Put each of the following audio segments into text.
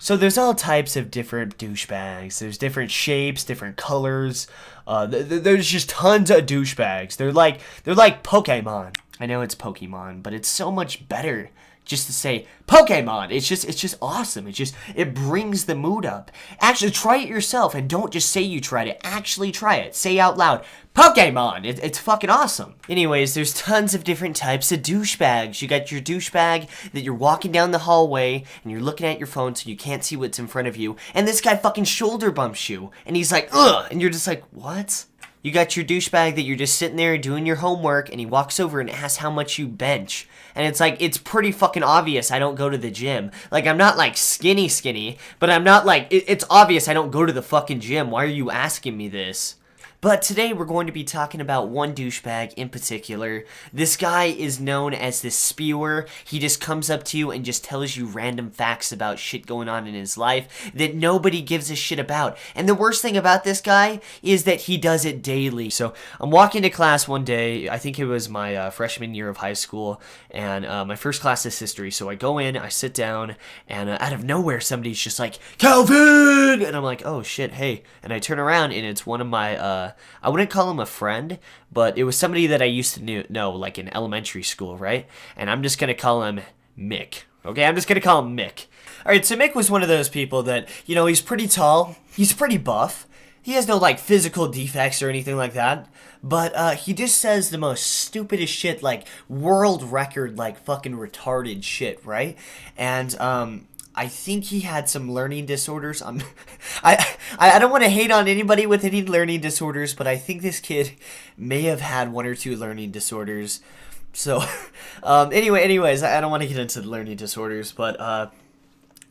So there's all types of different douchebags. There's different shapes, different colors. There's just tons of douchebags. They're like Pokemon. I know it's Pokemon, but it's so much better just to say Pokemon. It's just awesome. It brings the mood up. Actually, try it yourself and don't just say you tried it. Actually try it. Say out loud, Pokemon. It's fucking awesome. Anyways, there's tons of different types of douchebags. You got your douchebag that you're walking down the hallway and you're looking at your phone so you can't see what's in front of you, and this guy fucking shoulder bumps you and he's like, ugh, and you're just like, what? You got your douchebag that you're just sitting there doing your homework and he walks over and asks how much you bench. And it's like, it's pretty fucking obvious I don't go to the gym. Like, I'm not like skinny, but I'm not like, it's obvious I don't go to the fucking gym. Why are you asking me this? But today we're going to be talking about one douchebag in particular. This guy is known as the spewer. He just comes up to you and just tells you random facts about shit going on in his life that nobody gives a shit about. And the worst thing about this guy is that he does it daily. So I'm walking to class one day. I think it was my freshman year of high school, and my first class is history. So I go in, I sit down, and out of nowhere somebody's just like, Calvin! And I'm like, oh shit, hey. And I turn around and it's one of my I wouldn't call him a friend, but it was somebody that I used to know, like in elementary school, right? And I'm just going to call him Mick. Okay, I'm just going to call him Mick. Alright, so Mick was one of those people that, you know, he's pretty tall, he's pretty buff, he has no, like, physical defects or anything like that, but he just says the most stupidest shit, like, world record, like, fucking retarded shit, right? And, I think he had some learning disorders. I don't want to hate on anybody with any learning disorders, but I think this kid may have had one or two learning disorders. So, anyways, I don't want to get into the learning disorders, but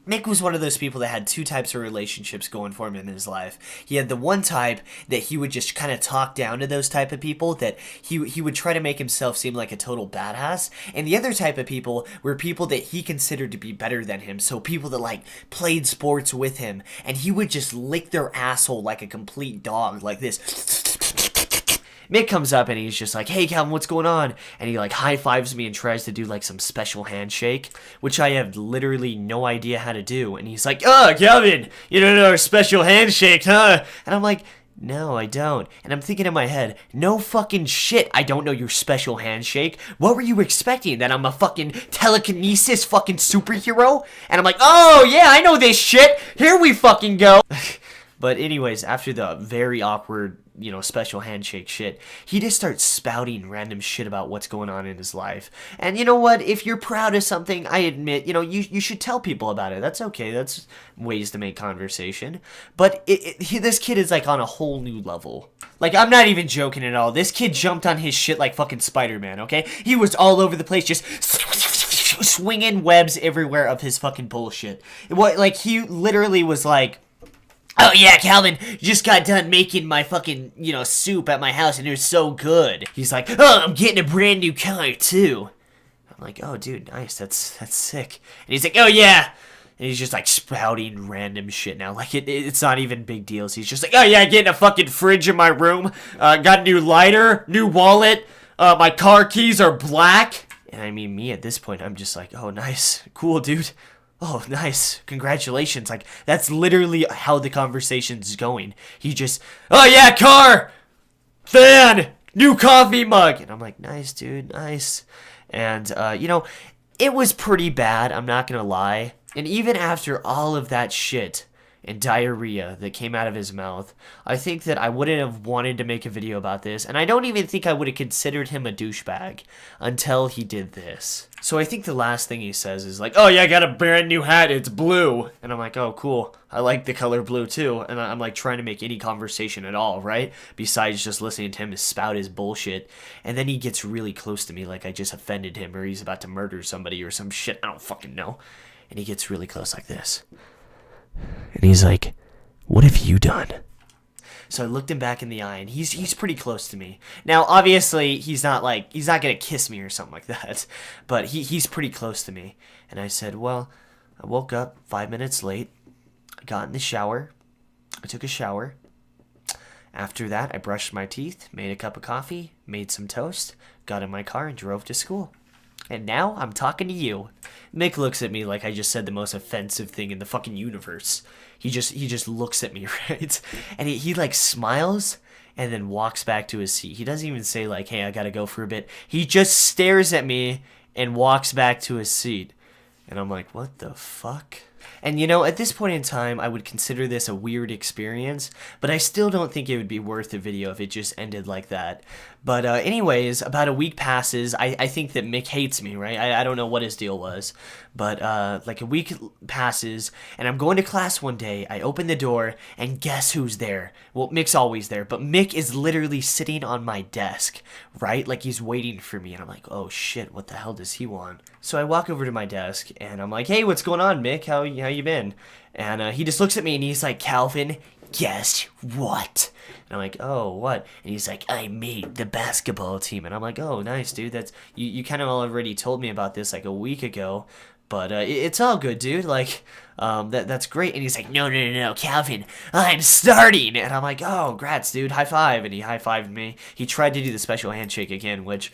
Mick was one of those people that had two types of relationships going for him in his life. He had the one type that he would just kind of talk down to those type of people, that he would try to make himself seem like a total badass. And the other type of people were people that he considered to be better than him. So people that like played sports with him, and he would just lick their asshole like a complete dog, like this. Mick comes up and he's just like, hey Calvin, what's going on? And he like high fives me and tries to do like some special handshake, which I have literally no idea how to do. And he's like, oh Calvin, you don't know our special handshake, huh? And I'm like, no, I don't. And I'm thinking in my head, no fucking shit, I don't know your special handshake. What were you expecting? That I'm a fucking telekinesis fucking superhero? And I'm like, oh yeah, I know this shit. Here we fucking go. But anyways, after the very awkward, you know, special handshake shit, he just starts spouting random shit about what's going on in his life. And you know what? If you're proud of something, I admit, you know, you should tell people about it. That's okay. That's ways to make conversation. But this kid is like on a whole new level. Like, I'm not even joking at all. This kid jumped on his shit like fucking Spider-Man, okay? He was all over the place, just swinging webs everywhere of his fucking bullshit. Like, he literally was like, oh yeah, Calvin, just got done making my fucking, you know, soup at my house and it was so good. He's like, oh, I'm getting a brand new car too. I'm like, oh dude, nice, that's sick. And he's like, oh yeah. And he's just like spouting random shit now. Like it's not even big deals. He's just like, oh yeah, getting a fucking fridge in my room. Got a new lighter, new wallet. My car keys are black. And I mean, me at this point, I'm just like, oh nice, cool dude. Oh, nice. Congratulations. Like, that's literally how the conversation's going. He just, oh yeah, car! Fan! New coffee mug! And I'm like, nice, dude, nice. And, you know, it was pretty bad, I'm not gonna lie. And even after all of that shit and diarrhea that came out of his mouth, I think that I wouldn't have wanted to make a video about this, and I don't even think I would have considered him a douchebag until he did this. So I think the last thing he says is like, oh yeah, I got a brand new hat, it's blue. And I'm like, oh cool, I like the color blue too. And I'm like trying to make any conversation at all, right? Besides just listening to him spout his bullshit. And then he gets really close to me like I just offended him or he's about to murder somebody or some shit, I don't fucking know. And he gets really close like this. And he's like, what have you done? So I looked him back in the eye, and he's pretty close to me. Now, obviously, he's not gonna kiss me or something like that, but he's pretty close to me. And I said, well, I woke up 5 minutes late. I got in the shower. I took a shower. After that, I brushed my teeth, made a cup of coffee, made some toast, got in my car, and drove to school. And now I'm talking to you. Mick looks at me like I just said the most offensive thing in the fucking universe. He just looks at me, right? And he like smiles and then walks back to his seat. He doesn't even say like, hey, I gotta go for a bit. He just stares at me and walks back to his seat. And I'm like, what the fuck? And you know, at this point in time, I would consider this a weird experience, but I still don't think it would be worth the video if it just ended like that. But anyways, about a week passes. I think that Mick hates me, right? I don't know what his deal was. But like a week passes, and I'm going to class one day. I open the door, and guess who's there? Well, Mick's always there, but Mick is literally sitting on my desk, right? Like he's waiting for me, and I'm like, oh shit, what the hell does he want? So I walk over to my desk, and I'm like, hey, what's going on, Mick? How you been? And he just looks at me, and he's like, Calvin, guess what? And I'm like, oh, what? And he's like, I made the basketball team. And I'm like, oh, nice, dude. That's you kind of already told me about this like a week ago. But it's all good, dude. Like, that's great. And he's like, no, Calvin, I'm starting. And I'm like, oh, grats, dude. High five. And he high-fived me. He tried to do the special handshake again, which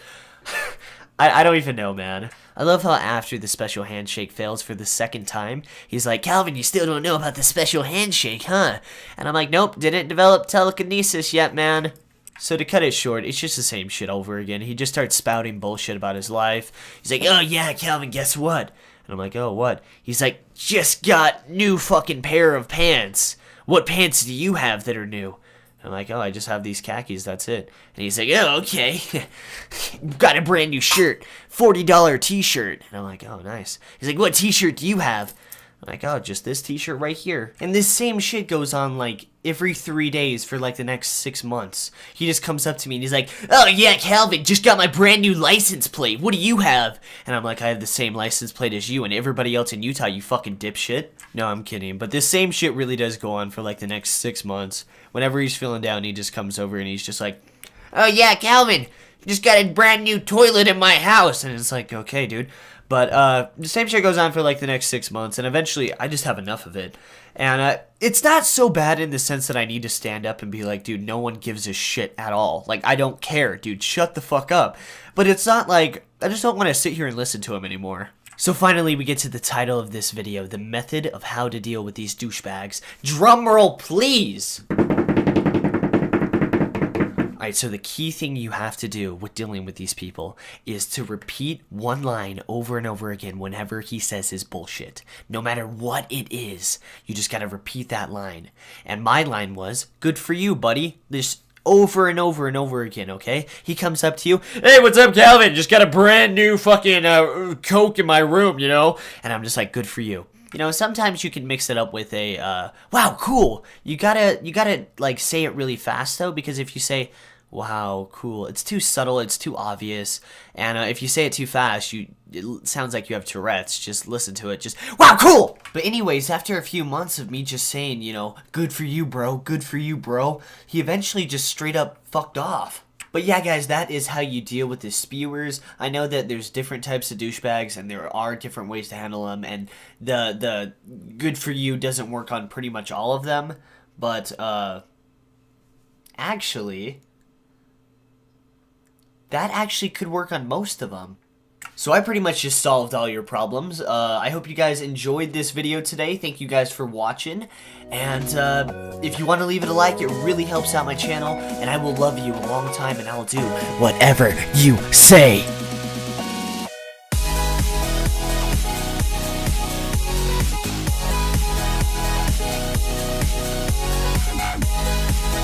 I don't even know, man. I love how after the special handshake fails for the second time, he's like, Calvin, you still don't know about the special handshake, huh? And I'm like, nope, didn't develop telekinesis yet, man. So to cut it short, it's just the same shit over again. He just starts spouting bullshit about his life. He's like, oh yeah, Calvin, guess what? And I'm like, oh, what? He's like, just got new fucking pair of pants. What pants do you have that are new? I'm like, oh, I just have these khakis, that's it. And he's like, oh, okay. Got a brand new shirt, $40 t-shirt. And I'm like, oh, nice. He's like, what t-shirt do you have? I'm like, oh, just this t-shirt right here. And this same shit goes on like every 3 days for like the next 6 months. He just comes up to me and he's like, oh yeah, Calvin, just got my brand new license plate. What do you have? And I'm like, I have the same license plate as you and everybody else in Utah, you fucking dipshit. No, I'm kidding. But this same shit really does go on for like the next 6 months. Whenever he's feeling down, he just comes over and he's just like, oh yeah, Calvin, just got a brand new toilet in my house. And it's like, okay, dude. But the same shit goes on for like the next 6 months, and eventually I just have enough of it. And it's not so bad in the sense that I need to stand up and be like, dude, no one gives a shit at all. Like, I don't care, dude, shut the fuck up. But it's not like, I just don't want to sit here and listen to him anymore. So finally we get to the title of this video, the method of how to deal with these douchebags. Drum roll, please! Alright, so the key thing you have to do with dealing with these people is to repeat one line over and over again whenever he says his bullshit. No matter what it is, you just gotta repeat that line. And my line was, good for you, buddy. This over and over and over again, okay? He comes up to you, hey, what's up, Calvin? Just got a brand new fucking Coke in my room, you know? And I'm just like, good for you. You know, sometimes you can mix it up with a, wow, cool. You gotta, like, say it really fast, though, because if you say, wow, cool, it's too subtle, it's too obvious, and if you say it too fast, it sounds like you have Tourette's. Just listen to it, just, wow, cool! But anyways, after a few months of me just saying, you know, good for you, bro, he eventually just straight up fucked off. But yeah, guys, that is how you deal with the spewers. I know that there's different types of douchebags, and there are different ways to handle them, and the good for you doesn't work on pretty much all of them, but, actually, that actually could work on most of them. So I pretty much just solved all your problems. I hope you guys enjoyed this video today. Thank you guys for watching. And if you want to leave it a like, it really helps out my channel. And I will love you a long time, and I will do whatever you say.